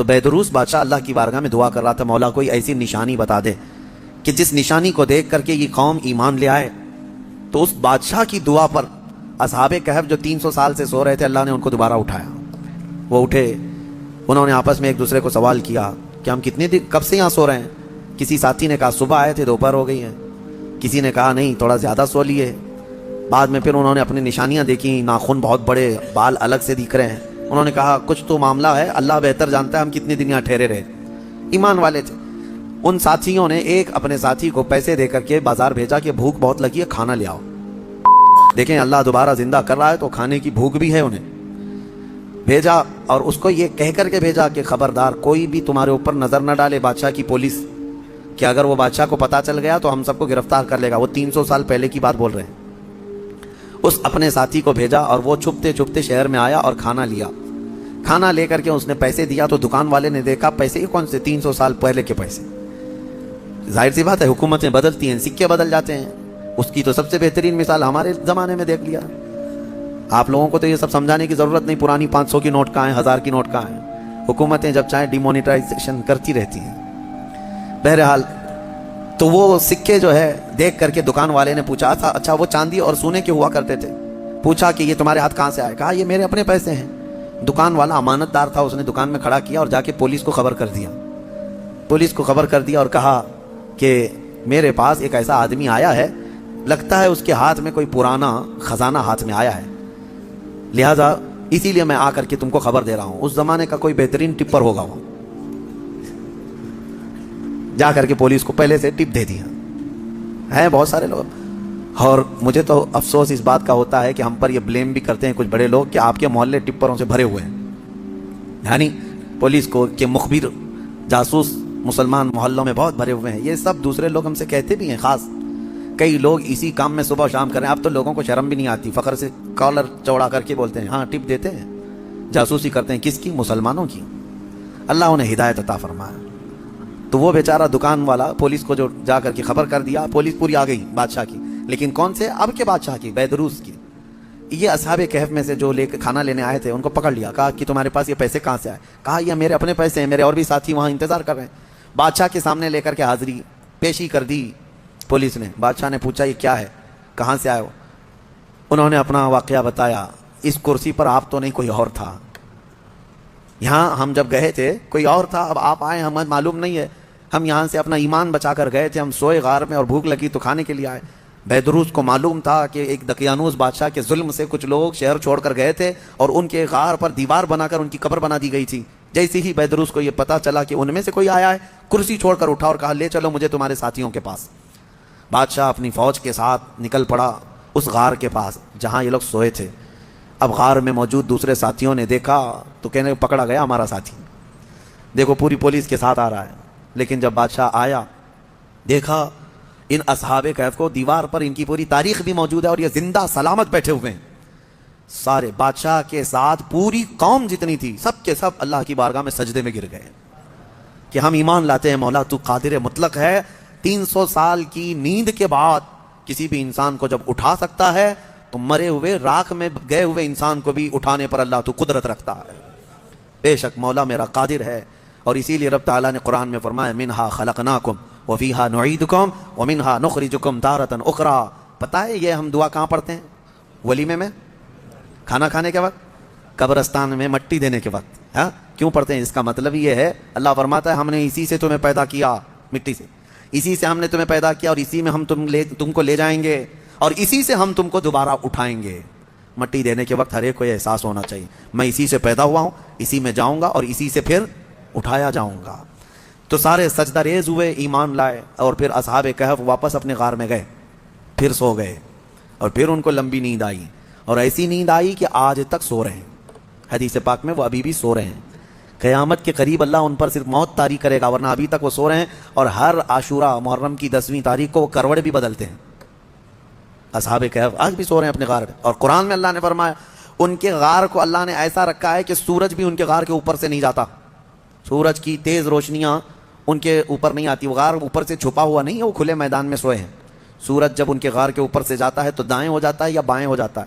تو بیدروس بادشاہ اللہ کی بارگاہ میں دعا کر رہا تھا، مولا کوئی ایسی نشانی بتا دے کہ جس نشانی کو دیکھ کر کے یہ قوم ایمان لے آئے۔ تو اس بادشاہ کی دعا پر اصحاب کہف جو 300 سال سے سو رہے تھے، اللہ نے ان کو دوبارہ اٹھایا۔ وہ اٹھے، انہوں نے آپس میں ایک دوسرے کو سوال کیا کہ ہم کتنے دن کب سے یہاں سو رہے ہیں؟ کسی ساتھی نے کہا صبح آئے تھے، دوپہر ہو گئی ہیں۔ کسی نے کہا نہیں تھوڑا زیادہ سو لیے۔ بعد میں پھر انہوں نے اپنی نشانیاں دیکھی، ناخن بہت بڑے، بال الگ سے دکھ رہے ہیں۔ انہوں نے کہا کچھ تو معاملہ ہے، اللہ بہتر جانتا ہے ہم کتنے دن یہاں ٹھہرے رہے۔ ایمان والے تھے۔ ان ساتھیوں نے ایک اپنے ساتھی کو پیسے دے کر کے بازار بھیجا کہ بھوک بہت لگی ہے، کھانا لے آؤ۔ دیکھیں اللہ دوبارہ زندہ کر رہا ہے تو کھانے کی بھوک بھی ہے، انہیں بھیجا اور اس کو یہ کہہ کر کے بھیجا کہ خبردار کوئی بھی تمہارے اوپر نظر نہ ڈالے بادشاہ کی پولیس، کہ اگر وہ بادشاہ کو پتہ چل گیا تو ہم سب کو گرفتار کر لے گا۔ وہ 300 سال پہلے کی بات بول رہے ہیں۔ اس اپنے ساتھی کو بھیجا اور وہ چھپتے چھپتے شہر میں آیا اور کھانا لیا۔ کھانا لے کر کے اس نے پیسے دیا تو دکان والے نے دیکھا پیسے یہ کون سے 300 سال پہلے کے پیسے۔ ظاہر سی بات ہے حکومتیں بدلتی ہیں، سکے بدل جاتے ہیں۔ اس کی تو سب سے بہترین مثال ہمارے زمانے میں دیکھ لیا۔ آپ لوگوں کو تو یہ سب سمجھانے کی ضرورت نہیں، پرانی 500 کی نوٹ کہاں ہیں، 1000 کی نوٹ کہاں ہیں۔ حکومتیں جب چاہیں ڈی مونیٹائزیشن کرتی رہتی ہیں۔ بہرحال تو وہ سکے جو ہے دیکھ کر کے دکان والے نے پوچھا تھا اچھا وہ چاندی اور سونے کے ہوا کرتے تھے، پوچھا کہ یہ تمہارے ہاتھ کہاں سے آئے؟ کہا یہ میرے اپنے پیسے ہیں۔ دکان والا امانت دار تھا، اس نے دکان میں کھڑا کیا اور جا کے پولیس کو خبر کر دیا۔ پولیس کو خبر کر دیا اور کہا کہ میرے پاس ایک ایسا آدمی آیا ہے، لگتا ہے اس کے ہاتھ میں کوئی پرانا خزانہ ہاتھ میں آیا ہے، لہذا اسی لیے میں آ کر کے تم کو خبر دے رہا ہوں۔ اس زمانے کا کوئی بہترین ٹپر ہوگا، وہ جا کر کے پولیس کو پہلے سے ٹپ دے دیا۔ ہیں بہت سارے لوگ، اور مجھے تو افسوس اس بات کا ہوتا ہے کہ ہم پر یہ بلیم بھی کرتے ہیں کچھ بڑے لوگ کہ آپ کے محلے ٹپروں سے بھرے ہوئے ہیں، یعنی پولیس کو کہ مخبر جاسوس مسلمان محلوں میں بہت بھرے ہوئے ہیں۔ یہ سب دوسرے لوگ ہم سے کہتے بھی ہیں، خاص کئی لوگ اسی کام میں صبح و شام کر رہے ہیں۔ اب تو لوگوں کو شرم بھی نہیں آتی، فخر سے کالر چوڑا کر کے بولتے ہیں ہاں ٹپ دیتے ہیں، جاسوسی کرتے ہیں۔ کس کی؟ مسلمانوں کی۔ اللہ انہیں ہدایت عطا فرمائے۔ تو وہ بیچارہ دکان والا پولیس کو جو جا کر کے خبر کر دیا، پولیس پوری آ گئی بادشاہ کی، لیکن کون سے؟ اب کے بادشاہ کی، بیدروس کی۔ یہ اصحاب کہف میں سے جو لے کے کھانا لینے آئے تھے ان کو پکڑ لیا، کہا کہ تمہارے پاس یہ پیسے کہاں سے آئے؟ کہا یہ میرے اپنے پیسے ہیں، میرے اور بھی ساتھی وہاں انتظار کر رہے ہیں۔ بادشاہ کے سامنے لے کر کے حاضری پیشی کر دی پولیس نے۔ بادشاہ نے پوچھا یہ کیا ہے، کہاں سے آئے ہو؟ انہوں نے اپنا واقعہ بتایا۔ اس کرسی پر آپ تو نہیں، کوئی اور تھا، یہاں ہم جب گئے تھے کوئی اور تھا، اب آپ آئے ہمیں معلوم نہیں ہے، ہم یہاں سے اپنا ایمان بچا کر گئے تھے، ہم سوئے غار میں اور بھوک لگی تو کھانے کے لیے آئے۔ بیدروس کو معلوم تھا کہ ایک دقیانوس بادشاہ کے ظلم سے کچھ لوگ شہر چھوڑ کر گئے تھے اور ان کے غار پر دیوار بنا کر ان کی قبر بنا دی گئی تھی۔ جیسے ہی بیدروس کو یہ پتا چلا کہ ان میں سے کوئی آیا ہے، کرسی چھوڑ کر اٹھا اور کہا لے چلو مجھے تمہارے ساتھیوں کے پاس۔ بادشاہ اپنی فوج کے ساتھ نکل پڑا اس غار کے پاس جہاں یہ لوگ سوئے تھے۔ اب غار میں موجود دوسرے ساتھیوں نے دیکھا تو کہنے پکڑا گیا ہمارا ساتھی، دیکھو پوری پولیس کے ساتھ آ رہا ہے۔ لیکن جب بادشاہ آیا دیکھا ان اصحاب کہف کو، دیوار پر ان کی پوری تاریخ بھی موجود ہے اور یہ زندہ سلامت بیٹھے ہوئے ہیں۔ سارے بادشاہ کے ساتھ پوری قوم جتنی تھی سب کے سب اللہ کی بارگاہ میں سجدے میں گر گئے کہ ہم ایمان لاتے ہیں مولا تو قادر مطلق ہے، 300 سال کی نیند کے بعد کسی بھی انسان کو جب اٹھا سکتا ہے تو مرے ہوئے راکھ میں گئے ہوئے انسان کو بھی اٹھانے پر اللہ تو قدرت رکھتا ہے۔ بے شک مولا میرا قادر ہے، اور اسی لیے رب تعالیٰ نے قرآن میں فرمایا منہا خلقناکم وفیہا نعیدکم ومنہا نخرجکم تارۃ اخری۔ پتہ ہے یہ ہم دعا کہاں پڑھتے ہیں؟ ولیمے میں، کھانا کھانے کے وقت، قبرستان میں مٹی دینے کے وقت۔ ہاں کیوں پڑھتے ہیں؟ اس کا مطلب یہ ہے اللہ فرماتا ہے ہم نے اسی سے تمہیں پیدا کیا، مٹی سے، اسی سے ہم نے تمہیں پیدا کیا اور اسی میں ہم تم کو لے جائیں گے اور اسی سے ہم تم کو دوبارہ اٹھائیں گے۔ مٹی دینے کے وقت ہر ایک کو یہ احساس ہونا چاہیے میں اسی سے پیدا ہوا ہوں، اسی میں جاؤں گا اور اسی سے پھر اٹھایا جاؤں گا۔ تو سارے سجدہ ریز ہوئے، ایمان لائے، اور پھر اصحاب کہف واپس اپنے غار میں گئے، پھر سو گئے، اور پھر ان کو لمبی نیند آئی، اور ایسی نیند آئی کہ آج تک سو رہے ہیں۔ حدیث پاک میں وہ ابھی بھی سو رہے ہیں۔ قیامت کے قریب اللہ ان پر صرف موت طاری کرے گا، ورنہ ابھی تک وہ سو رہے ہیں، اور ہر عاشورہ محرم کی 10ویں تاریخ کو وہ کروڑ بھی بدلتے ہیں۔ اصحاب کہف آج بھی سو رہے ہیں اپنے غار میں، اور قرآن میں اللہ نے فرمایا ان کے غار کو اللہ نے ایسا رکھا ہے کہ سورج بھی ان کے غار کے اوپر سے نہیں جاتا، سورج کی تیز روشنیاں ان کے اوپر نہیں آتی، وہ غار اوپر سے چھپا ہوا نہیں ہے، وہ کھلے میدان میں سوئے ہیں۔ سورج جب ان کے غار کے اوپر سے جاتا ہے تو دائیں ہو جاتا ہے یا بائیں ہو جاتا ہے،